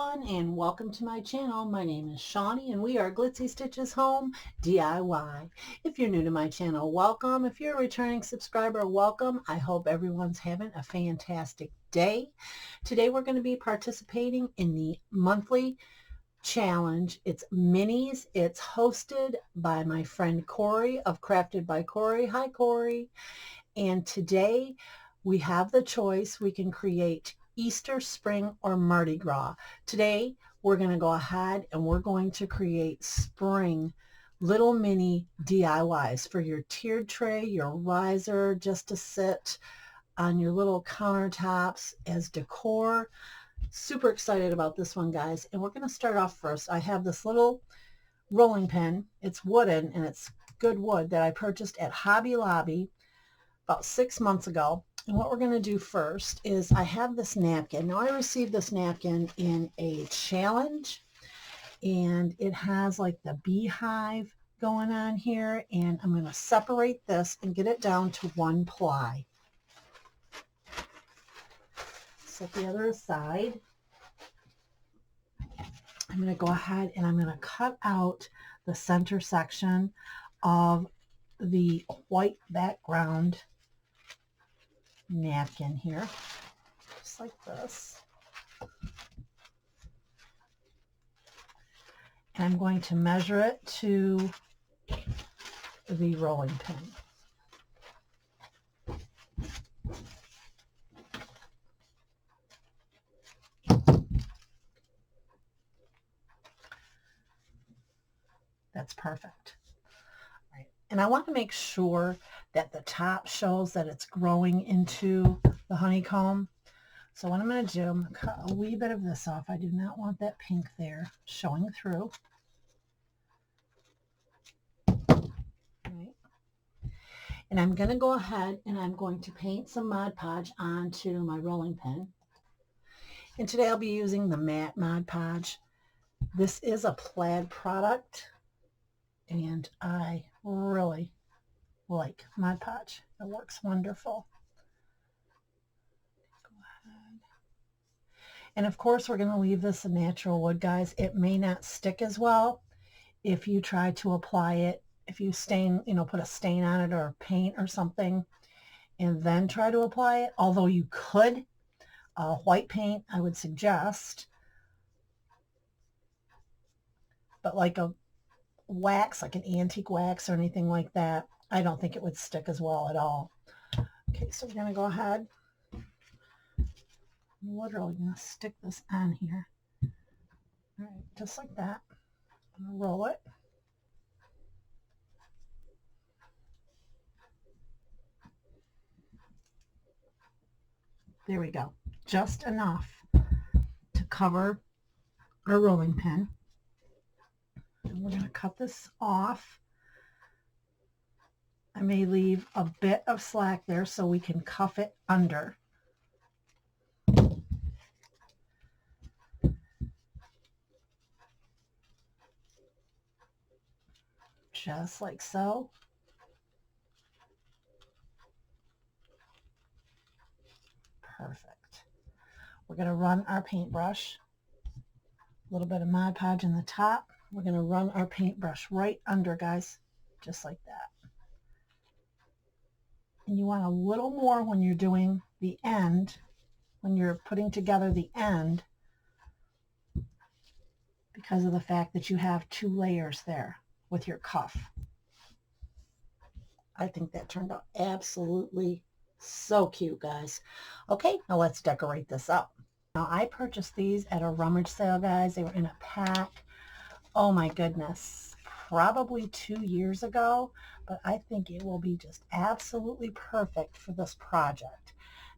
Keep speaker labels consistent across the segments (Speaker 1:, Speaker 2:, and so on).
Speaker 1: everyone, and welcome to my channel. My name is Shawnee and we are Glitzy Stitches Home DIY. If you're new to my channel, welcome. If you're a returning subscriber, welcome. I hope everyone's having a fantastic day. Today we're going to be participating in the monthly challenge. It's minis. It's hosted by my friend Corey of Crafted by Corey. Hi Corey. And today we have the choice. We can create Easter, spring, or Mardi Gras. Today we're going to go ahead and we're going to create spring little mini DIYs for your tiered tray, your riser, just to sit on your little countertops as decor. Super excited about this one, guys. And we're going to start off first. I have this little rolling pin. It's wooden and it's good wood that I purchased at Hobby Lobby about 6 months ago. And what we're going to do first is I have this napkin. Now I received this napkin in a challenge and it has like the beehive going on here, and I'm going to separate this and get it down to 1 ply. Set the other aside. I'm going to go ahead and I'm going to cut out the center section of the white background napkin here, just like this. And I'm going to measure it to the rolling pin. That's perfect. Right. And I want to make sure that the top shows that it's growing into the honeycomb. So what I'm going to do, I'm going to cut a wee bit of this off. I do not want that pink there showing through. Right. And I'm going to go ahead and I'm going to paint some Mod Podge onto my rolling pin. And today I'll be using the matte Mod Podge. This is a plaid product and I really like Mod Podge. It works wonderful. Go ahead. And of course we're going to leave this a natural wood, guys. It may not stick as well if you try to apply it, if you stain, put a stain on it or paint or something and then try to apply it. Although you could, white paint I would suggest, but like a wax, like an antique wax or anything like that, I don't think it would stick as well at all. Okay, so we're going to go ahead. I'm literally going to stick this on here. All right, just like that. I'm going to roll it. There we go. Just enough to cover our rolling pin. And we're going to cut this off. I may leave a bit of slack there so we can cuff it under. Just like so. Perfect. We're going to run our paintbrush. A little bit of Mod Podge in the top. We're going to run our paintbrush right under, guys, just like that. And you want a little more when you're doing the end, when you're putting together the end, because of the fact that you have 2 layers there with your cuff. I think that turned out absolutely so cute, guys. Okay, now let's decorate this up. Now I purchased these at a rummage sale, guys. They were in a pack. Oh my goodness, probably 2 years ago, but I think it will be just absolutely perfect for this project.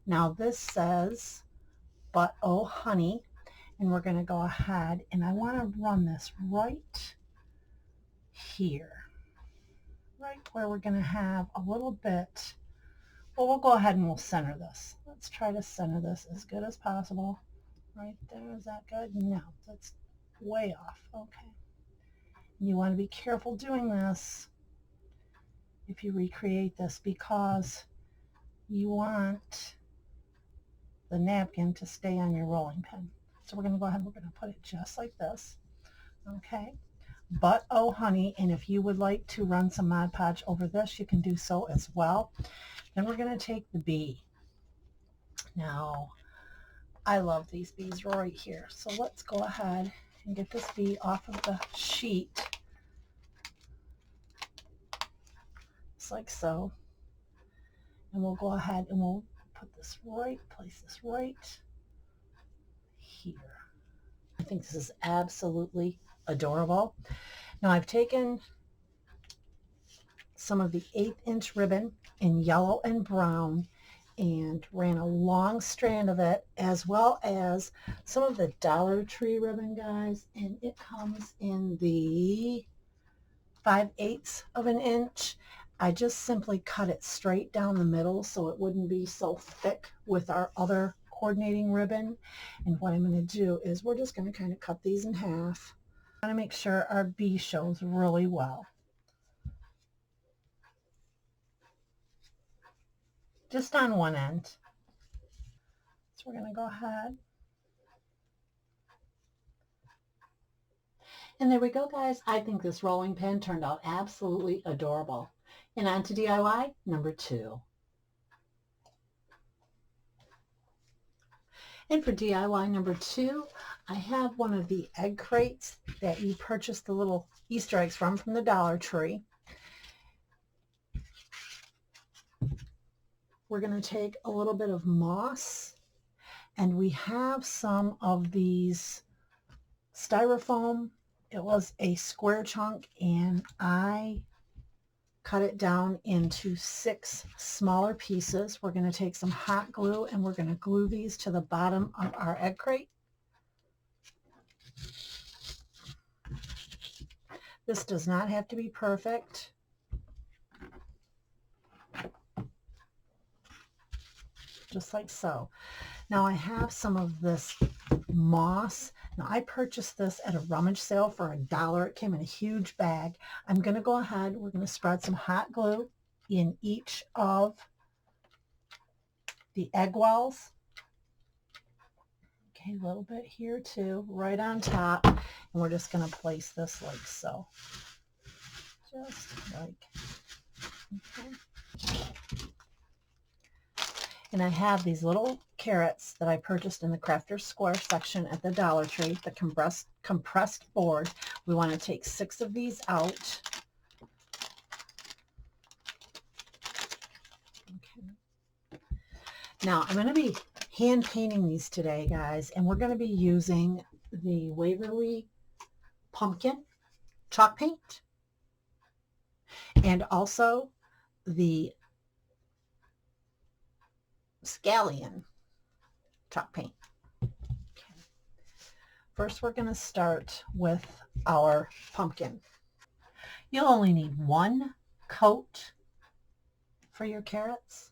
Speaker 1: Now this says, "But oh honey," and we're going to go ahead and I want to run this right here, right where we're going to have a little bit. Well, we'll go ahead and we'll center this. Let's try to center this as good as possible. Right there, is that good? No, that's way off. Okay. You want to be careful doing this if you recreate this, because you want the napkin to stay on your rolling pin. So we're going to go ahead, we're going to put it just like this. Okay. But oh honey, and if you would like to run some Mod Podge over this, you can do so as well. Then we're going to take the bee. Now, I love these bees right here. So let's go ahead and get this bee off of the sheet. Just like so. And we'll go ahead and we'll put this right, place this right here. I think this is absolutely adorable. Now I've taken some of the 1/8" ribbon in yellow and brown and ran a long strand of it, as well as some of the Dollar Tree ribbon, guys, and it comes in the 5/8 of an inch. I just simply cut it straight down the middle so it wouldn't be so thick with our other coordinating ribbon. And what I'm going to do is we're just going to kind of cut these in half. I want to make sure our bee shows really well. Just on one end. So we're going to go ahead. And there we go, guys. I think this rolling pin turned out absolutely adorable. And on to DIY number 2. And for DIY number 2, I have one of the egg crates that you purchased the little Easter eggs from the Dollar Tree. We're going to take a little bit of moss, and we have some of these styrofoam. It was a square chunk, and I cut it down into 6 smaller pieces. We're going to take some hot glue and we're going to glue these to the bottom of our egg crate. This does not have to be perfect. Just like so. Now I have some of this moss. Now I purchased this at a rummage sale for $1. It came in a huge bag. I'm going to go ahead, we're going to spread some hot glue in each of the egg wells. Okay, a little bit here too, right on top. And we're just going to place this like so. Just like, okay. And I have these little carrots that I purchased in the Crafter's Square section at the Dollar Tree, the compressed board. We want to take 6 of these out. Okay. Now I'm going to be hand painting these today, guys, and we're going to be using the Waverly Pumpkin chalk paint and also the Scallion chalk paint. Okay. First, we're going to start with our pumpkin. You'll only need 1 coat for your carrots,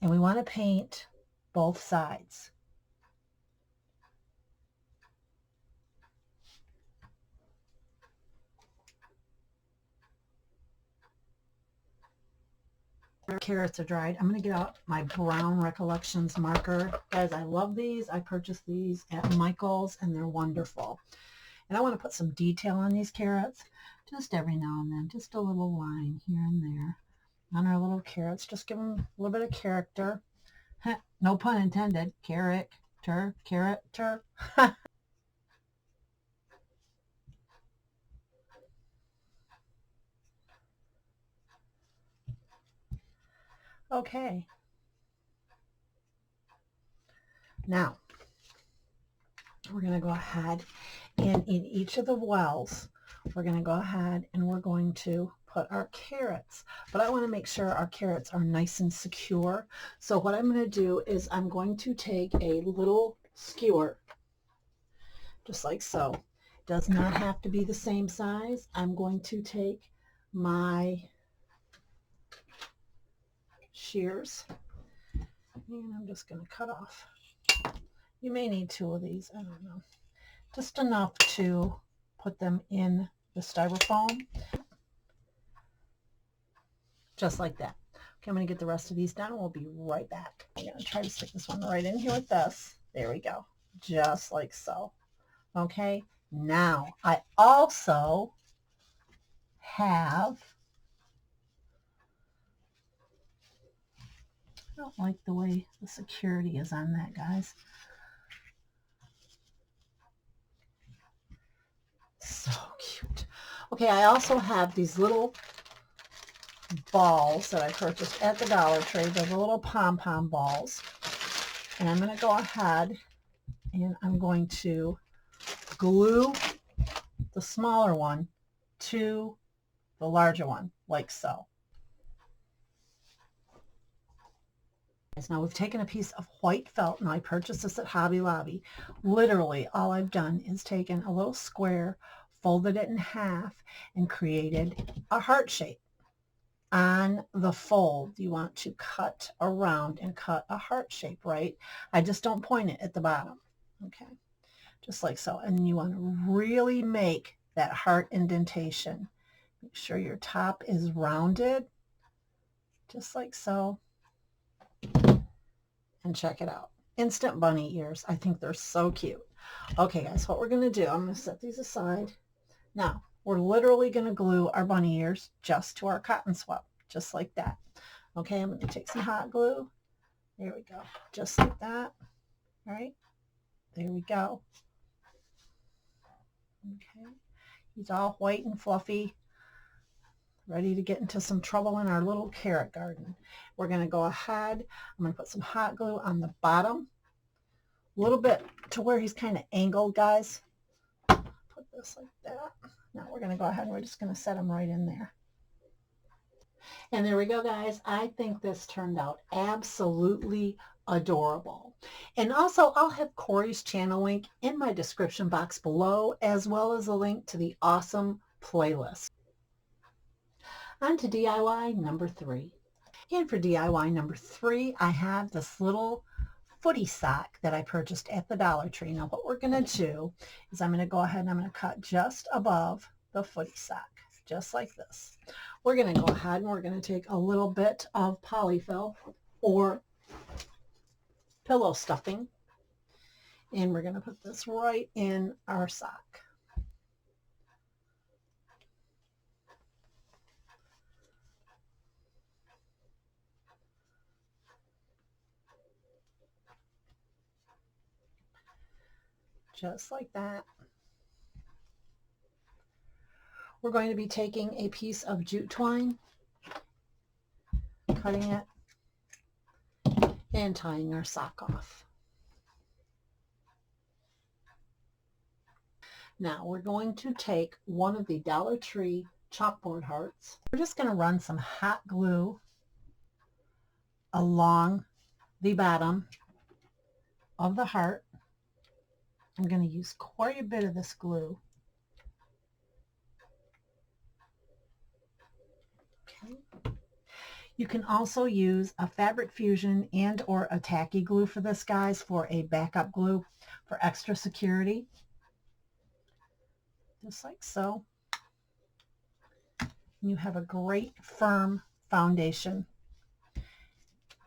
Speaker 1: and we want to paint both sides. Our carrots are dried. I'm going to get out my Brown Recollections marker. Guys, I love these. I purchased these at Michael's and they're wonderful. And I want to put some detail on these carrots just every now and then. Just a little line here and there on our little carrots. Just give them a little bit of character. No pun intended. Character. Okay. Now, we're going to go ahead and in each of the wells, we're going to go ahead and we're going to put our carrots. But I want to make sure our carrots are nice and secure. So what I'm going to do is I'm going to take a little skewer, just like so. It does not have to be the same size. I'm going to take my shears and I'm just going to cut off. You may need 2 of these, I don't know. Just enough to put them in the styrofoam. Just like that. Okay, I'm going to get the rest of these done and we'll be right back. I'm going to try to stick this one right in here with this. There we go. just like so. Okay, now I also have, I don't like the way the security is on that, guys. So cute. Okay, I also have these little balls that I purchased at the Dollar Tree. They're the little pom-pom balls. And I'm going to go ahead and I'm going to glue the smaller one to the larger one, like so. Now we've taken a piece of white felt, and I purchased this at Hobby Lobby. Literally all I've done is taken a little square, folded it in half, and created a heart shape. On the fold, you want to cut around and cut a heart shape, right? I just don't point it at the bottom. Okay, just like so. And you want to really make that heart indentation. Make sure your top is rounded, just like so. And check it out. Instant bunny ears. I think they're so cute. Okay, guys, what we're going to do, I'm going to set these aside. Now, we're literally going to glue our bunny ears just to our cotton swab, just like that. Okay, I'm going to take some hot glue. There we go. Just like that. All right. There we go. Okay. He's all white and fluffy, ready to get into some trouble in our little carrot garden. We're going to go ahead. I'm going to put some hot glue on the bottom, a little bit to where he's kind of angled, guys. Put this like that. Now we're going to go ahead and we're just going to set him right in there. And there we go, guys. I think this turned out absolutely adorable. And also, I'll have Corey's channel link in my description box below, as well as a link to the awesome playlist. On to DIY number 3. And for DIY number 3, I have this little footy sock that I purchased at the Dollar Tree. Now what we're going to do is I'm going to go ahead and I'm going to cut just above the footy sock, just like this. We're going to go ahead and we're going to take a little bit of polyfill or pillow stuffing, and we're going to put this right in our sock. Just like that. We're going to be taking a piece of jute twine, cutting it, and tying our sock off. Now we're going to take one of the Dollar Tree chalkboard hearts. We're just going to run some hot glue along the bottom of the heart. I'm going to use quite a bit of this glue. Okay. You can also use a fabric fusion and or a tacky glue for this, guys, for a backup glue for extra security. Just like so. And you have a great firm foundation.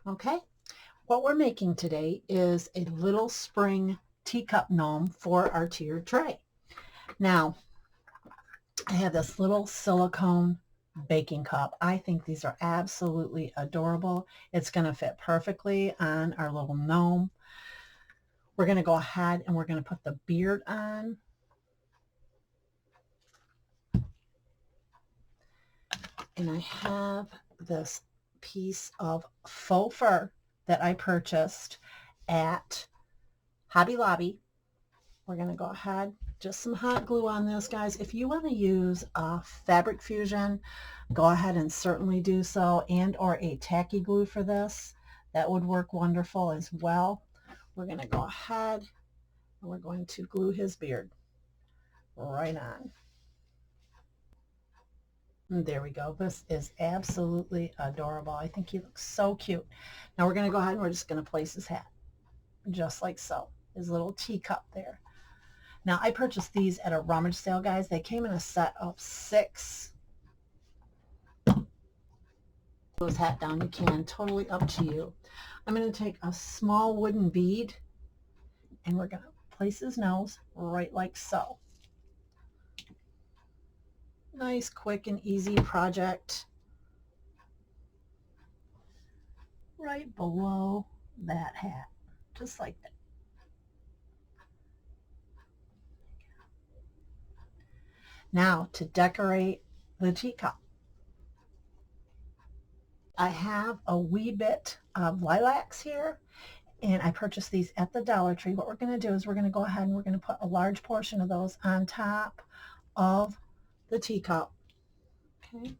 Speaker 1: Okay. What we're making today is a little spring teacup gnome for our tiered tray. Now, I have this little silicone baking cup. I think these are absolutely adorable. It's going to fit perfectly on our little gnome. We're going to go ahead and we're going to put the beard on. And I have this piece of faux fur that I purchased at Hobby Lobby. We're going to go ahead, just some hot glue on this, guys. If you want to use a fabric fusion, go ahead and certainly do so, and or a tacky glue for this. That would work wonderful as well. We're going to go ahead and we're going to glue his beard right on. And there we go. This is absolutely adorable. I think he looks so cute. Now we're going to go ahead and we're just going to place his hat, just like so. His little teacup there. Now, I purchased these at a rummage sale, guys. They came in a set of 6. Those hat down, you can. Totally up to you. I'm going to take a small wooden bead, and we're going to place his nose right like so. Nice, quick, and easy project. Right below that hat, just like that. Now to decorate the teacup. I have a wee bit of lilacs here, and I purchased these at the Dollar Tree. What we're going to do is we're going to go ahead and we're going to put a large portion of those on top of the teacup. Okay,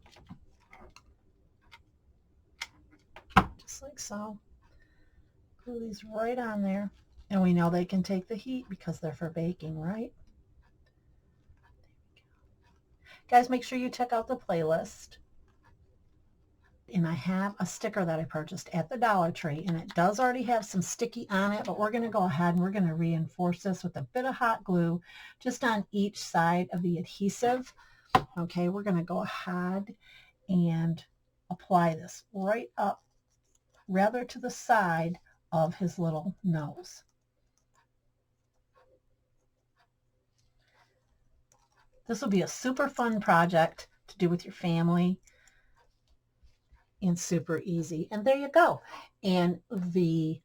Speaker 1: just like so. Glue these right on there, and we know they can take the heat because they're for baking, right? Guys, make sure you check out the playlist. And I have a sticker that I purchased at the Dollar Tree, and it does already have some sticky on it, but we're going to go ahead and we're going to reinforce this with a bit of hot glue just on each side of the adhesive. Okay, we're going to go ahead and apply this right up, rather to the side of his little nose. This will be a super fun project to do with your family and super easy. And there you go. And the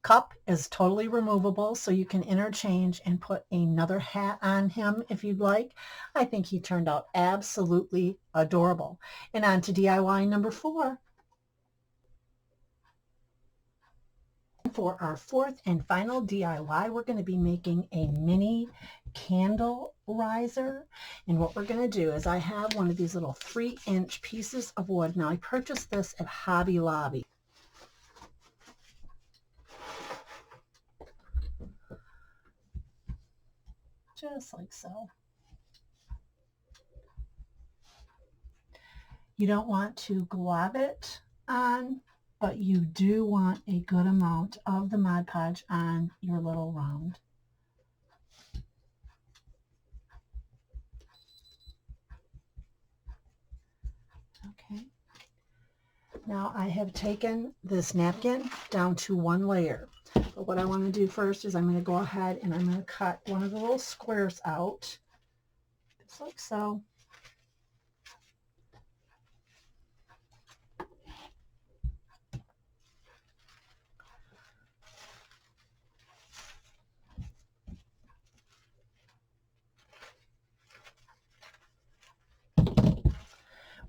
Speaker 1: cup is totally removable, so you can interchange and put another hat on him if you'd like. I think he turned out absolutely adorable. And on to DIY number 4. For our fourth and final DIY, we're going to be making a mini candle riser. And what we're going to do is I have one of these little 3-inch pieces of wood. Now I purchased this at Hobby Lobby. Just like so. You don't want to glob it on, but you do want a good amount of the Mod Podge on your little round. Okay. Now I have taken this napkin down to 1 layer. But what I want to do first is I'm going to go ahead and I'm going to cut one of the little squares out, just like so.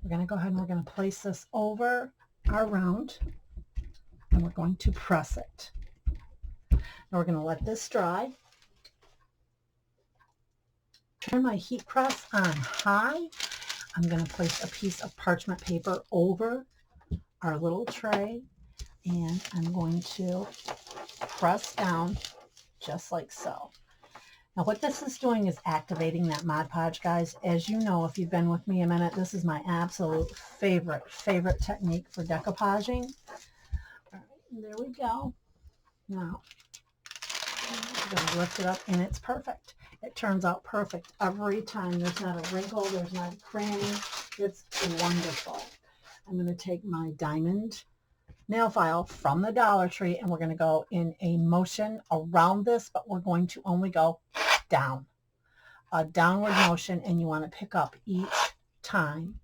Speaker 1: We're going to go ahead and we're going to place this over our round, and we're going to press it. Now we're going to let this dry. Turn my heat press on high. I'm going to place a piece of parchment paper over our little tray, and I'm going to press down just like so. Now what this is doing is activating that Mod Podge, guys. As you know, if you've been with me a minute, this is my absolute favorite technique for decoupaging. All right, there we go. Now, I'm going to lift it up, and it's perfect. It turns out perfect every time. There's not a wrinkle. There's not a cranny. It's wonderful. I'm going to take my diamond nail file from the Dollar Tree, and we're going to go in a motion around this, but we're going to only go down. A downward motion, and you want to pick up each time.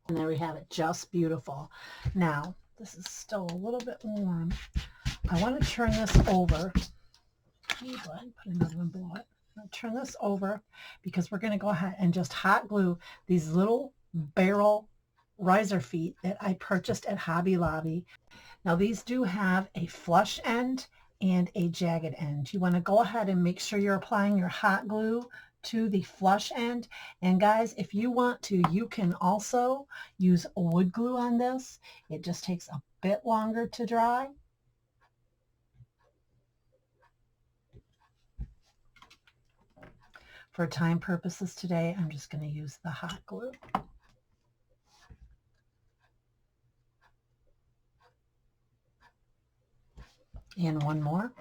Speaker 1: And there we have it. Just beautiful. Now, this is still a little bit warm. I want to turn this over. Go ahead and put another one below it. I'm going to turn this over because we're going to go ahead and just hot glue these little barrel riser feet that I purchased at Hobby Lobby. Now these do have a flush end and a jagged end. You want to go ahead and make sure you're applying your hot glue to the flush end. And guys, if you want to, you can also use wood glue on this. It just takes a bit longer to dry. For time purposes today, I'm just going to use the hot glue. And one more.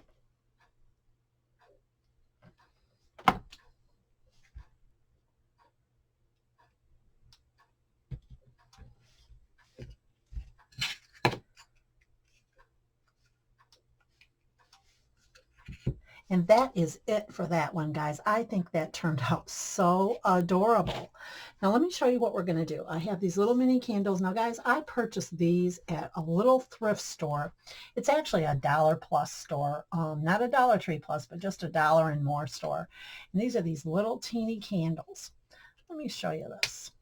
Speaker 1: And that is it for that one, guys. I think that turned out so adorable. Now let me show you what we're going to do. I have these little mini candles. Now, guys, I purchased these at a little thrift store. It's actually a $1 plus store, not a Dollar Tree plus, but just $1 and more store. And these are these little teeny candles. Let me show you this.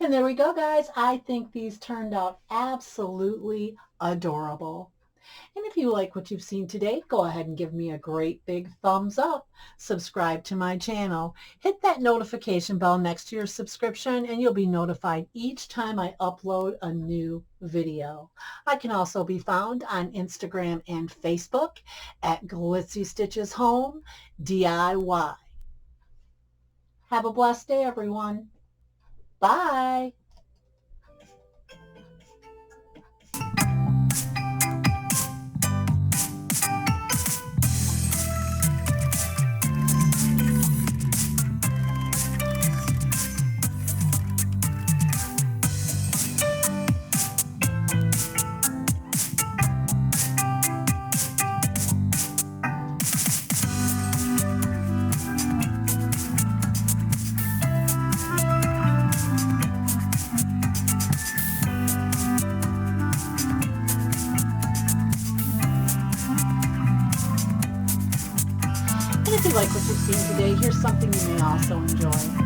Speaker 1: And there we go, guys. I think these turned out absolutely adorable. And if you like what you've seen today, go ahead and give me a great big thumbs up. Subscribe to my channel. Hit that notification bell next to your subscription and you'll be notified each time I upload a new video. I can also be found on Instagram and Facebook at Glitzy Stitches Home DIY. Have a blessed day, everyone. Bye. And if you like what you've seen today, here's something you may also enjoy.